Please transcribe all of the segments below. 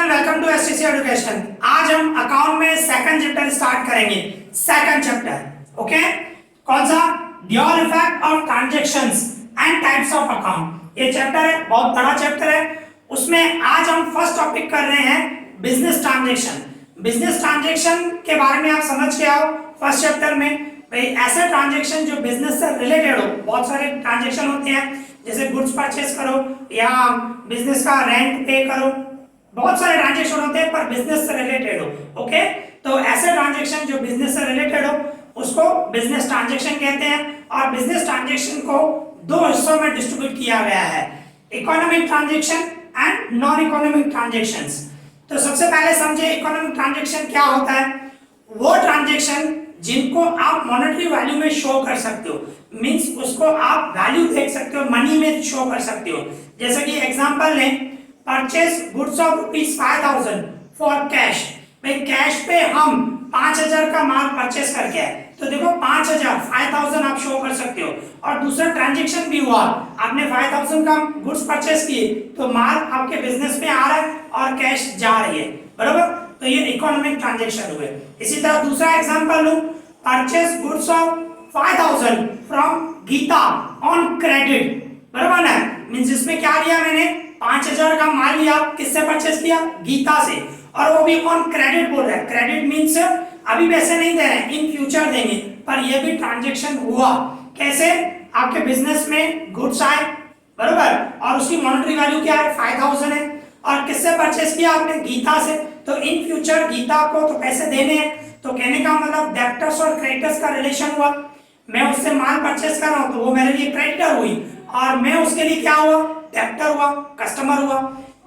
Everyone, welcome to STC education. आज हम account में सेकंड चैप्टर स्टार्ट करेंगे। Second chapter, okay. कौन सा? Dual effect of transactions and types of account. ये चैप्टर है, बहुत बड़ा चैप्टर है। उसमें आज हम फर्स्ट टॉपिक कर रहे हैं बिजनेस ट्रांजैक्शन। बिजनेस ट्रांजैक्शन के बारे में आप समझ के आओ फर्स्ट चैप्टर में। भाई ऐसे ट्रांजैक्शन जो बिजनेस से रिलेटेड हो, बहुत सारे ट्रांजैक्शन होते हैं, जैसे गुड्स परचेस करो या बिजनेस का रेंट पे करो, बहुत सारे ट्रांजैक्शन होते हैं पर बिजनेस से रिलेटेड हो, ओके। तो ऐसे ट्रांजैक्शन जो बिजनेस से रिलेटेड हो उसको बिजनेस ट्रांजैक्शन कहते हैं। और बिजनेस ट्रांजैक्शन को दो हिस्सों में डिस्ट्रीब्यूट किया गया है, economic transaction and non economic transactions. तो सबसे पहले समझे इकोनॉमिक ट्रांजैक्शन क्या होता है। वो ट्रांजैक्शन जिनको आप मॉनेटरी वैल्यू में शो कर सकते हो, मींस उसको आप वैल्यू देख सकते हो, मनी में शो कर सकते हो। जैसे कि एग्जांपल लें, purchase goods of ₹5000 for cash. भाई कैश पे हम 5000 का माल परचेस करके आए, तो देखो 5000 आप शो कर सकते हो। और दूसरा ट्रांजैक्शन भी हुआ, आपने 5000 का गुड्स परचेस किए तो माल आपके बिजनेस में आ रहा है और कैश जा रही है, बराबर। तो ये इकोनॉमिक ट्रांजैक्शन हुए। इसी तरह दूसरा एग्जांपल लूं, purchase goods of 5000 from Geeta on credit, बराबर ना। मींस इसमें क्या लिया मैंने, 5000 का माल लिया, किससे परचेस किया? गीता से। और वो भी ऑन क्रेडिट बोल रहा है। क्रेडिट मींस अभी पैसे नहीं दे रहे हैं, इन फ्यूचर देंगे, पर ये भी ट्रांजैक्शन हुआ। कैसे? आपके बिजनेस में गुड्स आए, बराबर, और उसकी मॉनेटरी वैल्यू क्या है? 5000 है। और किससे परचेस किया आपने? गीता से। तो इन फ्यूचर गीता को तो पैसे देने हैं। तो कहने का मतलब डेब्टर्स और क्रेडिटर्स का रिलेशन हुआ। मैं उससे माल परचेस कर रहा हूं तो वो मेरे लिए क्रेडिटर हुई, और मैं उसके लिए क्या हुआ? डेब्टर हुआ, कस्टमर हुआ।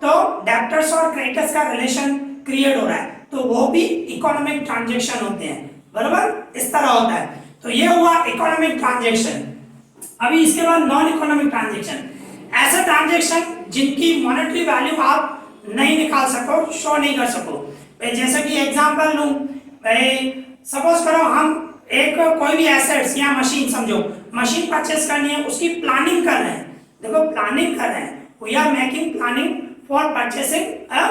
तो डेब्टर्स और क्रेडिटर्स का रिलेशन क्रिएट हो रहा है, तो वो भी इकोनॉमिक ट्रांजैक्शन होते हैं, बराबर। इस तरह होता है। तो ये हुआ इकोनॉमिक ट्रांजैक्शन। अभी इसके बाद नॉन इकोनॉमिक ट्रांजैक्शन, ऐसे ट्रांजैक्शन जिनकी मॉनेटरी वैल्यू आप नहीं निकाल सको, शो नहीं कर सको। जैसे कि एग्जांपल लूं, सपोज करो हम एक कोई भी एसेट्स या मशीन, समझो मशीन परचेस करनी है, उसकी प्लानिंग कर रहे हैं। देखो प्लानिंग कर रहे हैं, we are making planning for purchasing a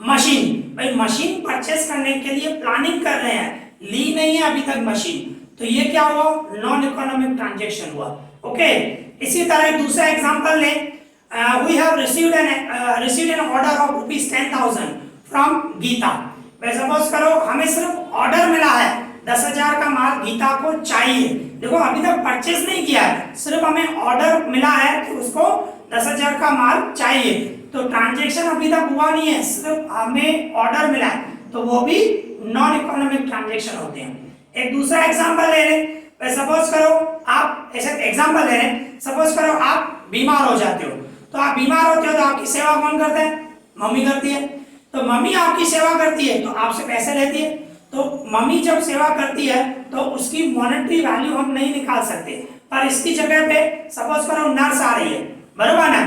machine. भाई मशीन परचेस करने के लिए प्लानिंग कर रहे हैं, ली नहीं है अभी तक मशीन, तो ये क्या हुआ? नॉन इकोनॉमिक ट्रांजैक्शन हुआ, ओके। इसी तरह दूसरा एग्जांपल लें, we have received an order of ₹10,000 from Geeta. Suppose करो हमें सिर्फ ऑर्डर मिला है, 10,000 का माल गीता को चाहिए। देखो अभी तक परचेस नहीं किया है, सिर्फ हमें ऑर्डर मिला है कि उसको 10,000 का माल चाहिए। तो ट्रांजैक्शन अभी तक हुआ नहीं है, सिर्फ हमें ऑर्डर मिला है, तो वो भी नॉन इकोनॉमिक ट्रांजैक्शन होते हैं। एक दूसरा एग्जांपल ले लें, सपोज करो आप, ऐसे एग्जांपल ले लें, सपोज करो आप बीमार हो जाते हो। तो आप बीमार होते हो तो आपकी सेवा कौन करता है? मम्मी करती है। तो मम्मी आपकी सेवा करती है तो आपसे पैसे लेती है। तो मम्मी जब सेवा करती है तो उसकी मॉनेटरी वैल्यू हम नहीं निकाल सकते, पर इसकी जगह पे सपोज करो नर्स आ रही है, बराबर ना।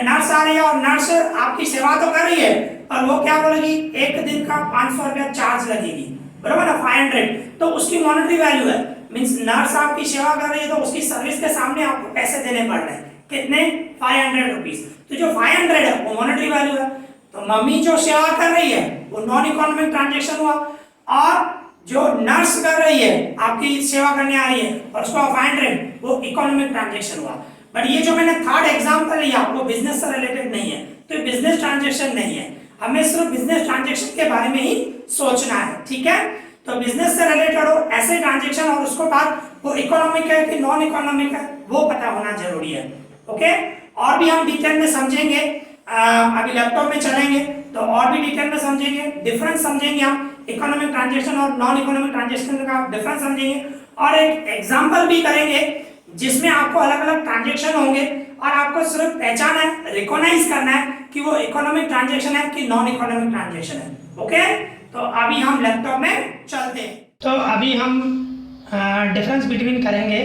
नर्स आ रही है और नर्स आपकी सेवा तो कर रही है, पर वो क्या बोलेगी? एक दिन का 500 रुपया चार्ज लगेगी, बराबर ना, 500। तो उसकी मॉनेटरी वैल्यू है, मींस नर्स आपकी सेवा कर रही है तो उसकी सर्विस के सामने आपको पैसे देने पड़ रहे हैं। कितने? 500 रुपीज। तो जो 500 है वो मॉनेटरी वैल्यू है। तो मम्मी जो सेवा कर रही है वो नॉन इकोनॉमिक ट्रांजैक्शन हुआ, और जो नर्स कर रही है, आपकी सेवा करने आ रही है, और उसको 500, वो इकोनॉमिक ट्रांजैक्शन हुआ। बट ये जो मैंने थर्ड एग्जांपल लिया वो बिजनेस से रिलेटेड नहीं है, तो बिजनेस ट्रांजैक्शन नहीं है। हमें सिर्फ बिजनेस ट्रांजैक्शन के बारे में ही सोचना है, ठीक है। तो बिजनेस से रिलेटेड हो ऐसे ट्रांजैक्शन, और उसको बाद वो इकोनॉमिक है कि नॉन इकोनॉमिक है वो पता होना जरूरी है, ओके। और भी हम डिटेल में समझेंगे, अभी लैपटॉप में चलेंगे तो और भी डिटेल में समझेंगे, डिफरेंस समझेंगे हम, इकोनॉमिक ट्रांजैक्शन और नॉन इकोनॉमिक ट्रांजैक्शन का डिफरेंस समझेंगे। और एक एग्जांपल भी करेंगे जिसमें आपको अलग अलग ट्रांजैक्शन होंगे और आपको सिर्फ पहचान है, रिकॉग्नाइज करना है कि वो इकोनॉमिक ट्रांजैक्शन है कि नॉन इकोनॉमिक ट्रांजैक्शन है, ओके। तो अभी हम लैपटॉप में चलते हैं। तो अभी हम डिफरेंस बिटवीन करेंगे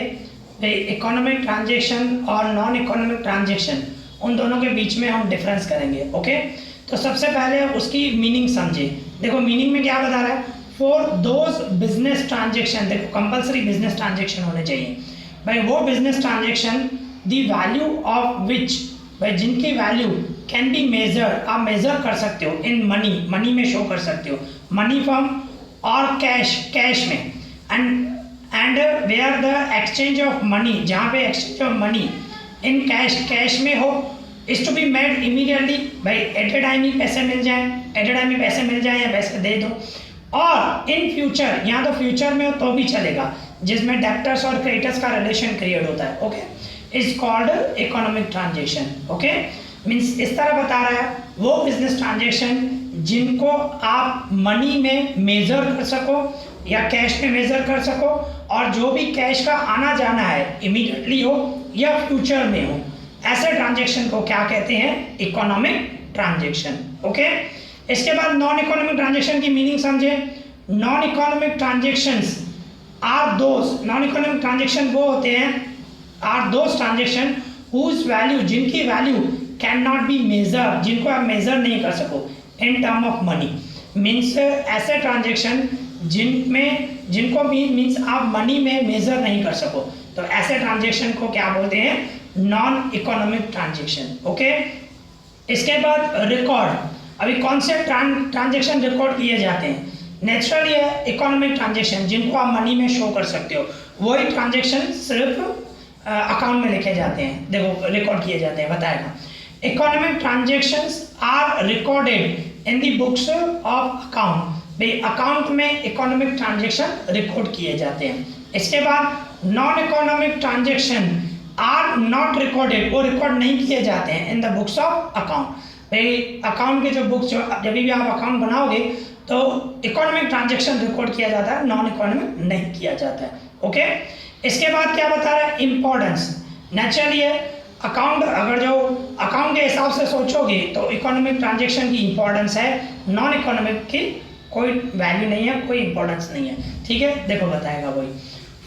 इकोनॉमिक ट्रांजैक्शन और नॉन इकोनॉमिक ट्रांजैक्शन, उन दोनों के बीच में हम डिफरेंस करेंगे, ओके। तो सबसे पहले उसकी मीनिंग समझे। देखो मीनिंग में क्या बता रहा है, फॉर दोज बिजनेस ट्रांजैक्शन, देखो कंपलसरी बिजनेस ट्रांजैक्शन होने चाहिए। भाई वो business transaction the value of which भाई जिनकी वैल्यू कैन बी मेजर, आप मेजर कर सकते हो इन मनी, मनी में शो कर सकते हो, मनी फॉर्म और कैश, कैश में, and where the exchange of money, जहाँ पे exchange of money in cash, cash में हो, is to be made immediately, भाई एट ए टाइम ही पैसे मिल जाए, एट ए टाइम ही पैसे मिल जाए या पैसे दे दो, और इन फ्यूचर, यहाँ तो फ्यूचर में हो तो भी चलेगा, जिसमें डेप्टर्स और क्रेडिटर्स का रिलेशन क्रिएट होता है, okay, is called economic transaction, okay, means इस तरह बता रहा है वो बिजनेस ट्रांजेक्शन जिनको आप मनी में मेजर कर सको या कैश में मेजर कर सको, और जो भी कैश का आना जाना है इमीडिएटली हो या फ्यूचर में हो, ऐसे ट्रांजेक्शन को क्या कहते हैं, इकोनॉमिक ट्रांजेक्शन, ओके। इसके बाद नॉन इकोनॉमिक ट्रांजेक्शन की मीनिंग समझे। Non economic transactions are those, non economic transaction वो होते हैं, are those transaction whose value, जिनकी value can not be measure, जिनको आप मेजर नहीं कर सको in term of money, means ऐसे ट्रांजेक्शन जिनको भी मीन्स आप मनी में मेजर नहीं कर सको, तो ऐसे ट्रांजेक्शन को क्या बोलते हैं, नॉन इकोनॉमिक ट्रांजेक्शन, ओके। इसके बाद रिकॉर्ड, अभी कौन से ट्रांजेक्शन रिकॉर्ड किए जाते हैं, नेचुरली है इकोनॉमिक ट्रांजेक्शन जिनको आप मनी में शो कर सकते हो, वही ट्रांजेक्शन सिर्फ अकाउंट में लिखे जाते हैं, देखो रिकॉर्ड किए जाते हैं, बताएगा। Economic transactions are recorded in the books of account, भाई अकाउंट में इकोनॉमिक ट्रांजेक्शन रिकॉर्ड किए जाते हैं। इसके बाद non economic transaction are not recorded, वो रिकॉर्ड नहीं किए जाते हैं in the books of account, भाई अकाउंट के जो बुक्स, जब भी आप अकाउंट बनाओगे तो इकोनॉमिक ट्रांजेक्शन रिकॉर्ड किया जाता है, नॉन इकोनॉमिक नहीं किया जाता है, ओके। इसके बाद क्या बता रहा है, इंपॉर्टेंस, नेचुरली है अकाउंट, अगर जो अकाउंट के हिसाब से सोचोगे तो इकोनॉमिक ट्रांजेक्शन की इंपॉर्टेंस है, नॉन इकोनॉमिक की कोई वैल्यू नहीं है, कोई इंपॉर्टेंस नहीं है, ठीक है, देखो बताएगा वही।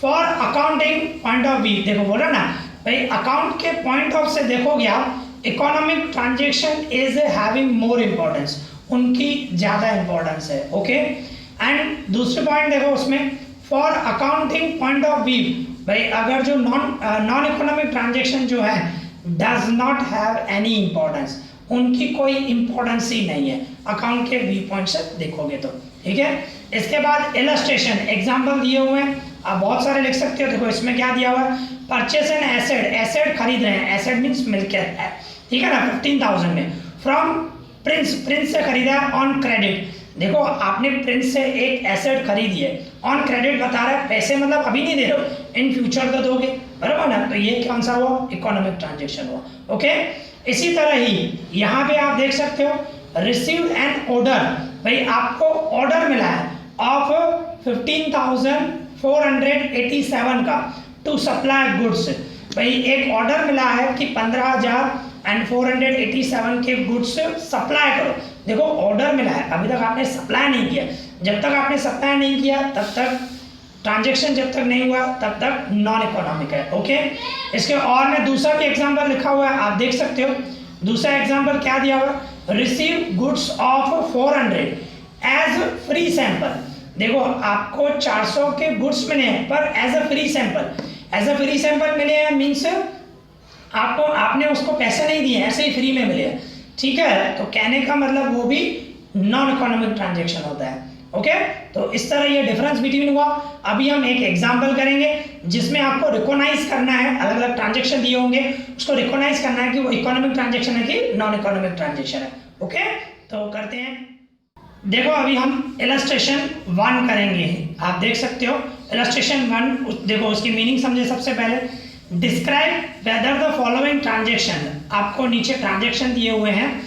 For accounting point of view, देखो बोला ना भाई अकाउंट के पॉइंट ऑफ से देखोगे आप, economic transaction is having more importance, उनकी ज़्यादा इम्पोर्टेंस है, ओके। एंड दूसरे पॉइंट देखो उसमें, for accounting point of view, भाई अगर जो नॉन इकोनॉमिक ट्रांजेक्शन जो है does not have any importance, उनकी कोई इम्पोर्टेंस ही नहीं है अकाउंट के व्यू पॉइंट से देखोगे तो, ठीक है। इसके बाद इलस्ट्रेशन, एग्जाम्पल दिए हुए हैं, आप बहुत सारे लिख सकते हो, देखो इसमें क्या दिया हुआ है, परचेस एन एसेट, एसेट खरीद रहे हैं, एसेट मीन्स मिल्कियत है, ठीक है ना, 15,000 में, फ्रॉम प्रिंस, प्रिंस से खरीदा है ऑन क्रेडिट, देखो आपने प्रिंस से एक एसेट खरीदी है, ऑन क्रेडिट बता रहा है, पैसे मतलब अभी नहीं दे रहे हो, इन फ्यूचर तो दोगे, बराबर ना, तो ये कौन सा हुआ, इकोनॉमिक ट्रांजेक्शन हुआ, ओके। इसी तरह ही यहाँ पे आप देख सकते हो, रिसीव्ड एन ऑर्डर, भाई आपको ऑर्डर मिला है ऑफ 15,487 का टू सप्लाई गुड्स, भाई एक ऑर्डर मिला है कि 15,487 के गुड्स सप्लाई करो, देखो ऑर्डर मिला है, अभी तक आपने सप्लाई नहीं किया, जब तक आपने सप्लाई नहीं किया तब तक ट्रांजेक्शन, जब तक नहीं हुआ तब तक नॉन इकोनॉमिक है, ओके। इसके और में दूसरा भी एग्जांपल लिखा हुआ है, आप देख सकते हो, दूसरा एग्जांपल क्या दिया हुआ है, receive goods of 400 as free sample, देखो आपको 400 के गुड्स मिले हैं पर as a free sample, as a free sample मिले हैं मीन्स आपको, आपने उसको पैसे नहीं दिए, ऐसे ही फ्री में मिले हैं, ठीक है, तो कहने का मतलब वो भी नॉन इकोनॉमिक ट्रांजेक्शन होता है, ओके। तो इस तरह ये डिफरेंस बिटवीन हुआ। अभी हम एक एग्जांपल करेंगे जिसमें आपको रिकॉग्नाइज करना है, अलग अलग ट्रांजेक्शन दिए होंगे, उसको रिकॉग्नाइज करना है कि वो इकोनॉमिक ट्रांजेक्शन है कि नॉन इकोनॉमिक ट्रांजेक्शन है, ओके। तो करते हैं, देखो अभी हम इलस्ट्रेशन 1 करेंगे, आप देख सकते हो इलस्ट्रेशन 1, देखो उसकी मीनिंग समझे। सबसे पहले describe whether the following transaction, आपको नीचे ट्रांजेक्शन दिए हुए हैं,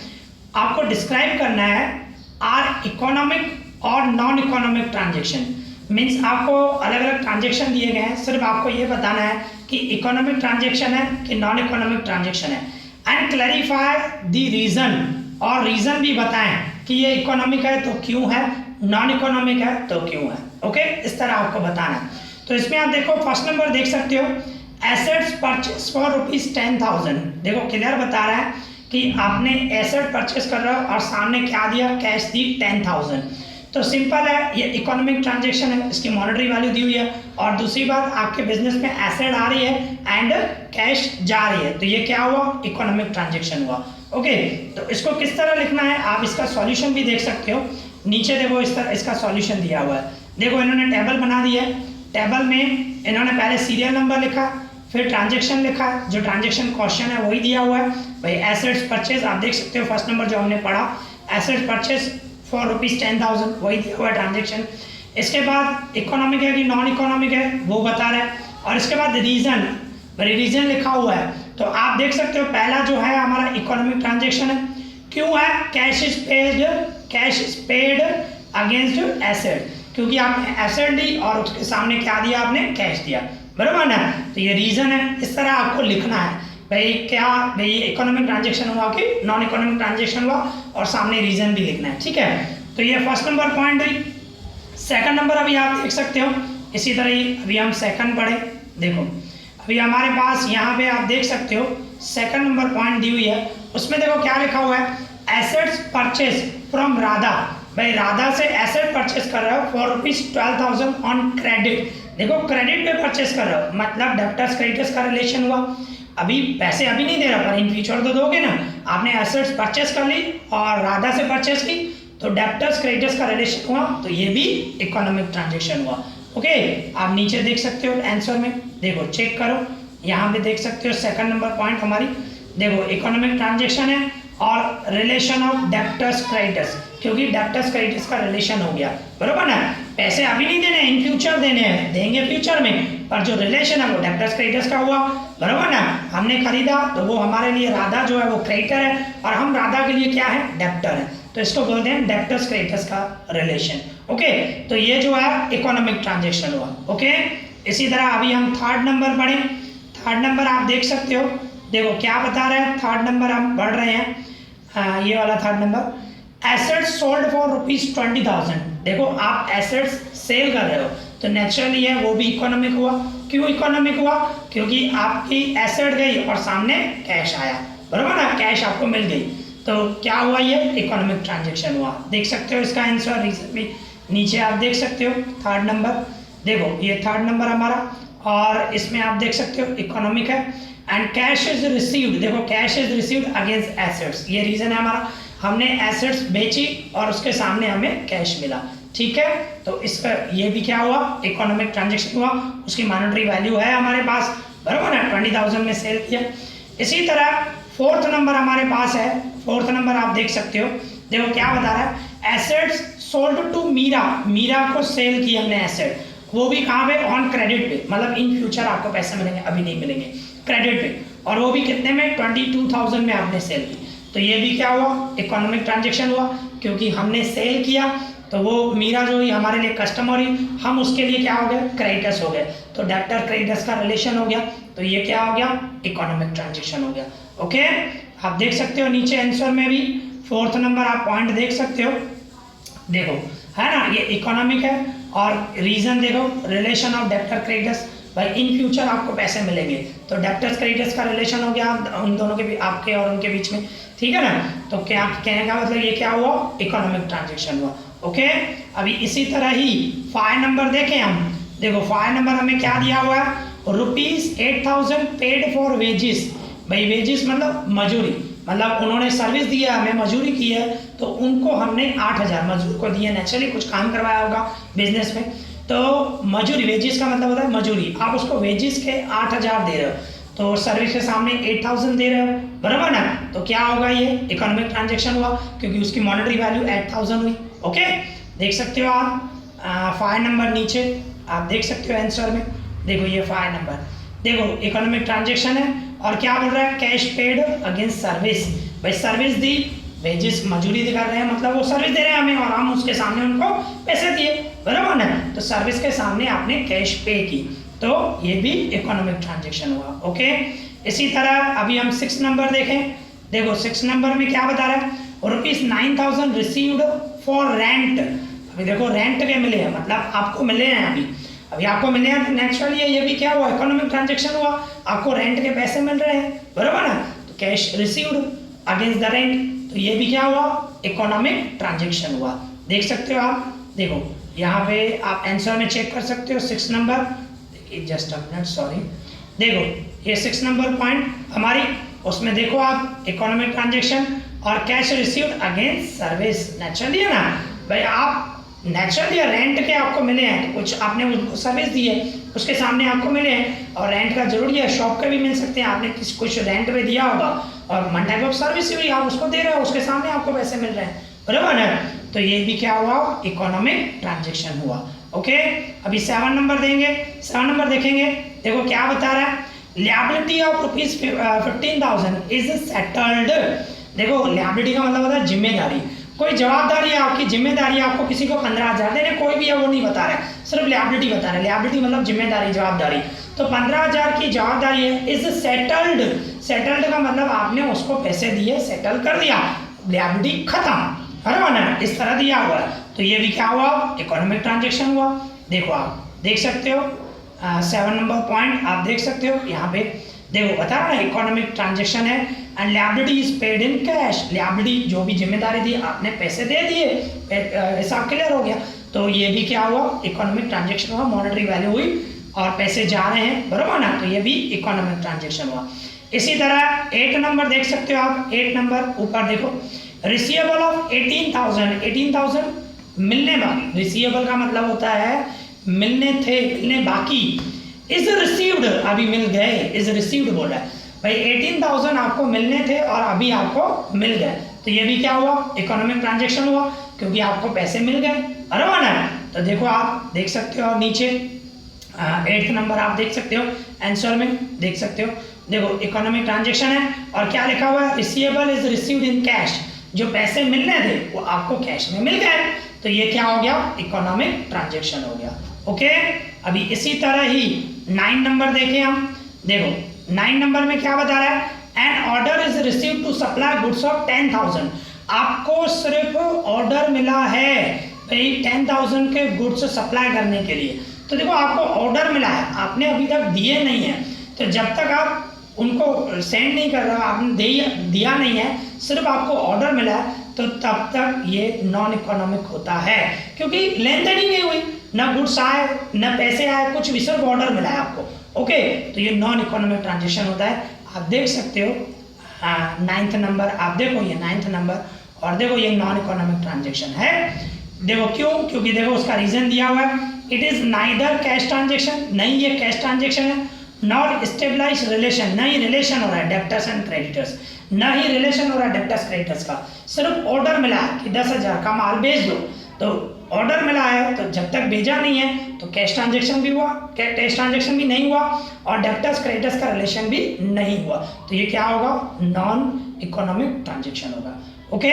आपको डिस्क्राइब करना है आर इकोनॉमिक और नॉन इकोनॉमिक ट्रांजेक्शन, मीन्स आपको अलग अलग ट्रांजेक्शन दिए गए हैं, सिर्फ आपको ये बताना है कि इकोनॉमिक ट्रांजेक्शन है कि नॉन इकोनॉमिक ट्रांजेक्शन है, एंड क्लैरिफाई द रीजन, और रीजन भी बताएं कि ये इकोनॉमिक है तो क्यों है, नॉन इकोनॉमिक है तो क्यों है, ओके। इस तरह आपको बताना है। तो इसमें आप देखो फर्स्ट नंबर देख सकते हो, एसेट्स परचेस फॉर ₹10,000, देखो क्लियर बता रहा है कि आपने एसेट परचेस कर रहे हो और सामने क्या दिया, कैश दी 10,000, तो सिंपल है, ये इकोनॉमिक ट्रांजेक्शन है, इसकी मॉनेटरी वैल्यू दी हुई है। और दूसरी बात, आपके बिजनेस में एसेट आ रही है एंड कैश जा रही है, तो ये क्या हुआ, इकोनॉमिक ट्रांजेक्शन हुआ। ओके, तो इसको किस तरह लिखना है, आप इसका सॉल्यूशन भी देख सकते हो। नीचे देखो इस तरह इसका सॉल्यूशन दिया हुआ है। देखो इन्होंने टेबल बना दिया है, टेबल में इन्होंने पहले सीरियल नंबर लिखा, फिर ट्रांजेक्शन लिखा, जो ट्रांजेक्शन क्वेश्चन है वही दिया हुआ है भाई। एसेट्स परचेज आप देख सकते हो, फर्स्ट नंबर जो हमने पढ़ा, एसेट्स परचेज फॉर ₹10,000 वही दिया हुआ है ट्रांजेक्शन। इसके बाद इकोनॉमिक है कि नॉन इकोनॉमिक है वो बता रहा है। और इसके बाद रीजन लिखा हुआ है, तो आप देख सकते हो पहला जो है हमारा इकोनॉमिक ट्रांजेक्शन है। क्यों है, cash is paid against asset, क्योंकि आपने एसेट दी और उसके सामने क्या दिया, आपने कैश दिया, बराबर ना। तो ये रीजन है, इस तरह आपको लिखना है भाई, क्या भाई इकोनॉमिक ट्रांजेक्शन हुआ कि नॉन इकोनॉमिक ट्रांजेक्शन हुआ, और सामने रीजन भी लिखना है, ठीक है। तो ये फर्स्ट नंबर पॉइंट हुई। सेकंड नंबर अभी आप देख सकते हो, इसी तरह ही अभी हम सेकंड पढ़े। देखो अभी हमारे पास यहाँ पे आप देख सकते हो सेकंड नंबर पॉइंट दी हुई है, उसमें देखो क्या लिखा हुआ है, एसेट्स परचेज फ्रॉम राधा। भाई राधा से एसेट परचेज कर रहे हो फॉर ₹12,000 ऑन क्रेडिट। देखो क्रेडिट पे परचेज कर रहे हो, मतलब डेब्टर्स क्रेडिटर्स का रिलेशन हुआ। अभी पैसे अभी नहीं दे रहा, पर इन फ्यूचर तो दोगे ना। आपने एसेट्स परचेज कर ली और राधा से परचेज की, तो डेब्टर्स क्रेडिटर्स का रिलेशन हुआ, तो ये भी इकोनॉमिक ट्रांजेक्शन हुआ। ओके, आप नीचे देख सकते हो आंसर में, देखो चेक करो, यहाँ पे देख सकते हो सेकंड नंबर पॉइंट हमारी, देखो इकोनॉमिक ट्रांजेक्शन है और रिलेशन ऑफ डेब्टर्स क्रेडिटर्स, क्योंकि डेब्टर्स क्रेडिटर्स का रिलेशन हो गया, बरोबर ना। पैसे अभी नहीं देने, इन फ्यूचर देने हैं, देंगे फ्यूचर में, पर जो रिलेशन है वो डेब्टर्स क्रेडिटर्स का हुआ, बरोबर ना। हमने खरीदा तो वो हमारे लिए राधा जो है वो क्रेडिटर है, और हम राधा के लिए क्या है, डेब्टर है, तो इसको बोलते हैं डेब्टर्स क्रेडिटर्स का रिलेशन। ओके, तो ये जो है इकोनॉमिक ट्रांजेक्शन हुआ। ओके, इसी तरह अभी हम थर्ड नंबर पढ़ें। थर्ड नंबर आप देख सकते हो, देखो क्या बता रहे हैं, थर्ड नंबर हम पढ़ रहे हैं, ये वाला third number, assets sold for ₹20,000। देखो आप एसेट्स सेल कर रहे हो, तो नेचुरली है वो भी इकोनॉमिक हुआ। क्यों इकोनॉमिक हुआ, क्योंकि आपकी एसेट गई और सामने कैश आया, बराबर ना, कैश आपको मिल गई, तो क्या हुआ, ये इकोनॉमिक ट्रांजेक्शन हुआ। देख सकते हो इसका आंसर, रीजन भी नीचे आप देख सकते हो थर्ड नंबर। देखो ये थर्ड नंबर हमारा, और इसमें आप देख सकते हो इकोनॉमिक है। एंड कैश इज रिसीव्ड, देखो cash is received against assets, ये रीजन है हमारा, हमने एसेट्स बेची और उसके सामने हमें कैश मिला, ठीक है। तो इसका ये भी क्या हुआ, इकोनॉमिक ट्रांजेक्शन हुआ, उसकी मॉनेटरी वैल्यू है हमारे पास, बराबर ना, 20,000 में सेल किया। इसी तरह फोर्थ नंबर हमारे पास है, फोर्थ नंबर आप देख सकते हो, देखो क्या बता रहा है, assets sold to Meera, Meera को सेल किया हमने एसेट, वो भी कहाँ पे, ऑन क्रेडिट पे, मतलब इन फ्यूचर आपको पैसे मिलेंगे, अभी नहीं मिलेंगे, क्रेडिट पे, और वो भी कितने में, 22,000 में आपने सेल की, तो ये भी क्या हुआ, इकोनॉमिक ट्रांजेक्शन हुआ, क्योंकि हमने सेल किया, तो वो मीरा जो ही हमारे लिए कस्टमर ही, हम उसके लिए क्या हो गए, क्रेडिटर्स हो गए, तो डेब्टर क्रेडिटर्स का रिलेशन हो गया, तो ये क्या हो गया, इकोनॉमिक ट्रांजेक्शन हो गया। ओके, आप देख सकते हो नीचे आंसर में भी फोर्थ नंबर आप पॉइंट देख सकते हो, देखो है ना, ये इकोनॉमिक है, और रीजन देखो, रिलेशन ऑफ डेब्टर क्रेडिटर्स, भाई इन फ्यूचर आपको पैसे मिलेंगे, तो डेब्टर्स क्रेडिटर्स का रिलेशन हो गया उन दोनों के भी, आपके और उनके बीच में, ठीक है ना। तो क्या कहने का मतलब ये क्या हुआ, इकोनॉमिक ट्रांजेक्शन हुआ। ओके, अभी इसी तरह ही 5 नंबर देखें हम, देखो 5 नंबर हमें क्या दिया हुआ है, ₹8,000 पेड फॉर वेजिस, भाई वेजिस मतलब मजूरी, मतलब उन्होंने सर्विस दिया, हमें मजूरी की है, तो उनको हमने 8,000 मजदूर को दिया, नेचुरली कुछ काम करवाया होगा बिजनेस में, तो मजूरी, वेजिस का मतलब होता है मजूरी, आप उसको वेजिस के 8,000 दे रहे हो, तो सर्विस के सामने 8,000 दे रहे हो, बराबर ना, तो क्या होगा, ये इकोनॉमिक ट्रांजेक्शन हुआ, क्योंकि उसकी मॉनेटरी वैल्यू 8,000 हुई। ओके, देख सकते हो आप 5 नंबर नीचे आप देख सकते हो आंसर में, देखो ये 5 नंबर, देखो इकोनॉमिक ट्रांजेक्शन है, और क्या बोल रहा है, कैश पेड अगेंस्ट सर्विस, भाई सर्विस दी, वेजिस मजूरी दिखा रहे हैं, मतलब वो सर्विस दे रहे हैं हमें और हम उसके सामने उनको पैसे दिए, बराबर ना, तो सर्विस के सामने आपने कैश पे की, तो ये भी इकोनॉमिक ट्रांजेक्शन हुआ। ओके, इसी तरह अभी हम 6 नंबर देखें, देखो 6 नंबर में क्या बता रहा है, ₹9,000 रिसीव्ड फॉर रेंट, अभी देखो रेंट के मिले हैं, मतलब आपको मिले हैं, अभी आपको मिले हैं, तो नेचुरली ये भी क्या हुआ, इकोनॉमिक ट्रांजेक्शन हुआ, आपको रेंट के पैसे मिल रहे हैं, बराबर ना, तो cash received against the rent, तो ये भी क्या हुआ, इकोनॉमिक ट्रांजेक्शन हुआ। देख सकते हो आप, देखो यहाँ पे आप आंसर में चेक कर सकते हो 6 number, just a minute sorry, देखो ये 6 नंबर पॉइंट हमारी, उसमें देखो आप इकोनॉमिक ट्रांजेक्शन और cash received against service, naturally है ना भाई, आप नेचुरली रेंट के आपको मिले हैं तो कुछ आपने उनको सर्विस दी है, उसके सामने आपको मिले हैं, और रेंट का जरूरी है, शॉप के भी मिल सकते हैं, आपने कुछ रेंट पे दिया होगा और वन टाइप ऑफ सर्विस हुई, आप उसको दे रहे हो, उसके सामने आपको पैसे मिल रहे हैं, बराबर ना, तो ये भी क्या हुआ, इकोनॉमिक ट्रांजेक्शन हुआ। ओके, अभी 7 नंबर देंगे, 7 नंबर देखेंगे, देखो क्या बता रहा है, लिएबिलिटी ऑफ ₹15,000 इज सेटल्ड। देखो लिएबिलिटी का मतलब होता है जिम्मेदारी, कोई जवाबदारी है आपकी, जिम्मेदारी है आपको किसी को 15,000 देने, कोई भी है वो नहीं बता रहा है, सिर्फ लिएबिलिटी बता रहा है, लिएबिलिटी मतलब जिम्मेदारी, जवाबदारी, तो 15,000 की जवाबदारी है, इज सेटल्ड, सेटल्ड का मतलब आपने उसको पैसे दिए, सेटल कर दिया, लिएबिलिटी खत्म, है ना, इस तरह दिया हुआ है, तो ये भी क्या हुआ, इकोनॉमिक ट्रांजेक्शन हुआ। देखो आप देख सकते हो 7 नंबर पॉइंट आप देख सकते हो यहाँ पे, देखो बता रहा ना इकोनॉमिक ट्रांजेक्शन है, and liability is paid in cash, liability जो भी जिम्मेदारी दी आपने पैसे दे दिए, हिसाब क्लियर हो गया, तो ये भी क्या हुआ, इकोनॉमिक ट्रांजेक्शन हुआ, मॉनेटरी वैल्यू हुई और पैसे जा रहे हैं, बराबर ना, तो ये भी इकोनॉमिक ट्रांजेक्शन हुआ। इसी तरह 8 नंबर देख सकते हो आप, 8 नंबर ऊपर देखो, रिसीवेबल ऑफ 18,000, 18,000 मिलने बाकी, रिसीवेबल का मतलब होता है मिलने थे, मिलने बाकी, इज रिसीव्ड अभी मिल गए, इज रिसीव्ड बोल रहा है भाई, 18,000 आपको मिलने थे और अभी आपको मिल गए, तो ये भी क्या हुआ, इकोनॉमिक ट्रांजेक्शन हुआ, क्योंकि आपको पैसे मिल गए, बराबर ना, तो देखो आप देख सकते हो, और नीचे 8 नंबर आप देख सकते हो, आंसर में देख सकते हो, देखो इकोनॉमिक ट्रांजेक्शन है और क्या लिखा हुआ है, receivable is received in cash, जो पैसे मिलने थे वो आपको कैश में मिल गए, तो ये क्या हो गया, इकोनॉमिक ट्रांजेक्शन हो गया। ओके, अभी इसी तरह ही 9 नंबर देखें हम, देखो 9 नंबर में क्या बता रहा है, an order is received to supply goods of 10,000, आपको सिर्फ ऑर्डर मिला है भाई 10,000 के गुड्स सप्लाई करने के लिए, तो देखो आपको ऑर्डर मिला है, आपने अभी तक दिए नहीं है, तो जब तक आप उनको सेंड नहीं कर रहे हो, आपने दिया नहीं है, सिर्फ आपको ऑर्डर मिला है, तो तब तक ये नॉन इकोनॉमिक होता है, क्योंकि लेन देन ही नहीं हुई, ना गुड्स आए ना पैसे आए, कुछ भी, सिर्फ ऑर्डर मिला है आपको। ओके, तो ये नॉन इकोनॉमिक ट्रांजेक्शन होता है, आप देख सकते हो 9th नंबर, आप देखो ये 9th नंबर, और देखो ये नॉन इकोनॉमिक ट्रांजेक्शन है, देखो क्यों, क्योंकि देखो उसका रीजन दिया हुआ है, it is neither cash transaction, नहीं ये कैश ट्रांजेक्शन है, नॉट स्टेबलाइज रिलेशन, नहीं रिलेशन हो रहा है डेब्टर्स एंड क्रेडिटर्स, ना ही रिलेशन हो रहा है डेब्टर्स क्रेडिटर्स का, सिर्फ ऑर्डर मिला है कि 10,000 का माल बेच दो, तो ऑर्डर मिला है, तो जब तक भेजा नहीं है तो कैश ट्रांजेक्शन भी हुआ, कैश ट्रांजेक्शन भी नहीं हुआ, और डेब्टर्स क्रेडिटर्स का रिलेशन भी नहीं हुआ, तो ये क्या होगा, नॉन इकोनॉमिक ट्रांजेक्शन होगा। ओके,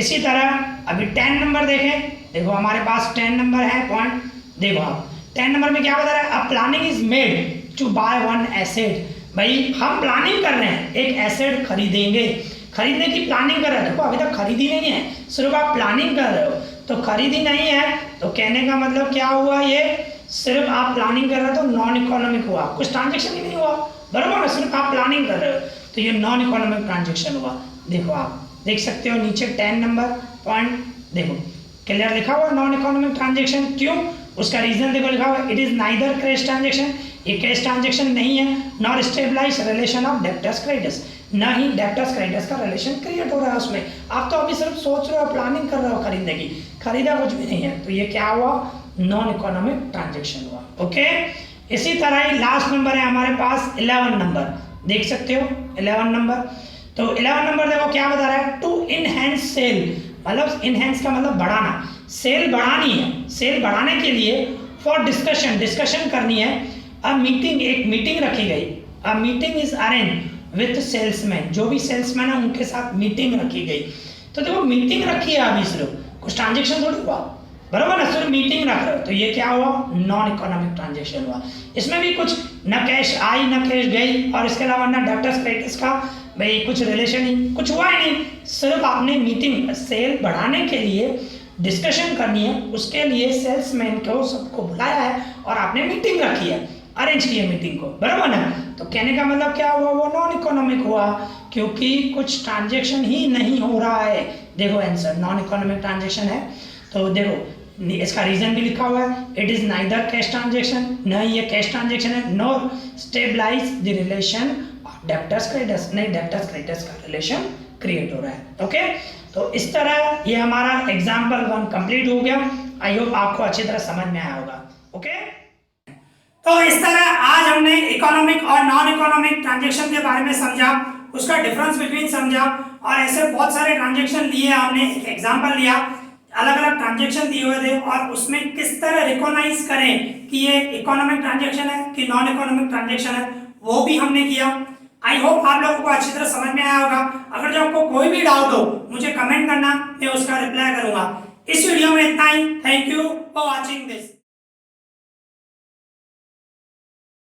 इसी तरह अभी 10 नंबर देखें, देखो हमारे पास 10 नंबर है पॉइंट, देखो आप 10 नंबर में क्या बता रहा है, a planning is made to buy one asset, भाई हम प्लानिंग कर रहे हैं एक एसेट खरीदेंगे, खरीदने की प्लानिंग कर रहे हैं, देखो अभी तक खरीदी नहीं है, सिर्फ आप प्लानिंग कर रहे हो, तो खरीदी नहीं है, तो कहने का मतलब क्या हुआ, ये सिर्फ आप प्लानिंग कर रहे हो तो नॉन इकोनॉमिक हुआ, कुछ ट्रांजेक्शन ही नहीं हुआ, बराबर ना, सिर्फ आप प्लानिंग कर रहे हो, तो ये नॉन इकोनॉमिक ट्रांजेक्शन हुआ। देखो आप देख सकते हो नीचे 10 नंबर पॉइंट, देखो क्लियर लिखा हुआ नॉन इकोनॉमिक ट्रांजेक्शन, क्यों, उसका रीजन देखो लिखा हुआ, it is neither cash transaction, ये कैश ट्रांजेक्शन नहीं है, not stabilize relation of debtors creditors, ना ही डेब्टर्स क्रेडिटर्स का रिलेशन क्रिएट हो रहा है उसमें, आप तो अभी सिर्फ सोच रहे हो, प्लानिंग कर रहे हो खरीदने की, खरीदा कुछ भी नहीं है, तो ये क्या हुआ, नॉन इकोनॉमिक ट्रांजेक्शन हुआ। ओके, इसी तरह ही लास्ट नंबर है हमारे पास 11 नंबर, देख सकते हो 11 नंबर, तो 11 नंबर देखो क्या बता रहा है, टू इनहेंस सेल, मतलब इनहेंस का मतलब बढ़ाना, सेल बढ़ानी है, सेल बढ़ाने के लिए फॉर डिस्कशन, डिस्कशन करनी है, अ मीटिंग, एक मीटिंग रखी गई, a meeting is arrange with salesman, जो भी सेल्समैन है उनके साथ मीटिंग रखी गई, तो देखो मीटिंग रखी है अभी, सिर्फ कुछ ट्रांजेक्शन थोड़ी हुआ, बराबर ना, सिर्फ मीटिंग रख रहे हो, तो ये क्या हुआ, नॉन इकोनॉमिक ट्रांजेक्शन हुआ, इसमें भी कुछ न कैश आई न कैश गई, और इसके अलावा ना डेब्टर्स क्रेडिटर्स का भाई कुछ रिलेशन ही, कुछ हुआ ही नहीं, सिर्फ आपने मीटिंग, सेल बढ़ाने के लिए डिस्कशन करनी है, उसके लिए सेल्समैन को सबको बुलाया है और आपने मीटिंग रखी है, अरेंज की है मीटिंग को, बराबर ना, तो कहने का मतलब क्या हुआ, वो नॉन इकोनॉमिक हुआ, क्योंकि कुछ ट्रांजेक्शन ही नहीं हो रहा है। देखो आंसर नॉन इकोनॉमिक ट्रांजेक्शन है, तो देखो इसका रीजन भी लिखा हुआ है, it is neither cash transaction, न ये कैश ट्रांजेक्शन है, nor stabilize the relation debtors creditors, नहीं डेब्टर्स क्रेडिटर्स का रिलेशन क्रिएट हो रहा है। ओके, तो इस तरह ये हमारा एग्जाम्पल 1 कंप्लीट हो गया। आई होप आपको अच्छी तरह समझ में आया होगा। ओके, तो इस तरह आज हमने इकोनॉमिक और नॉन इकोनॉमिक ट्रांजेक्शन के बारे में समझा, उसका डिफरेंस बिटवीन समझा, और ऐसे बहुत सारे ट्रांजेक्शन लिए हमने, एक एग्जांपल लिया, अलग अलग ट्रांजेक्शन दिए हुए थे और उसमें किस तरह रिकॉग्नाइज करें कि ये इकोनॉमिक ट्रांजेक्शन है कि नॉन इकोनॉमिक ट्रांजेक्शन है, वो भी हमने किया। आई होप आप लोगों को अच्छी तरह समझ में आया होगा। अगर जो आपको कोई भी डाउट हो मुझे कमेंट करना, मैं उसका रिप्लाई करूंगा। इस वीडियो में इतना ही। Thank you for watching this.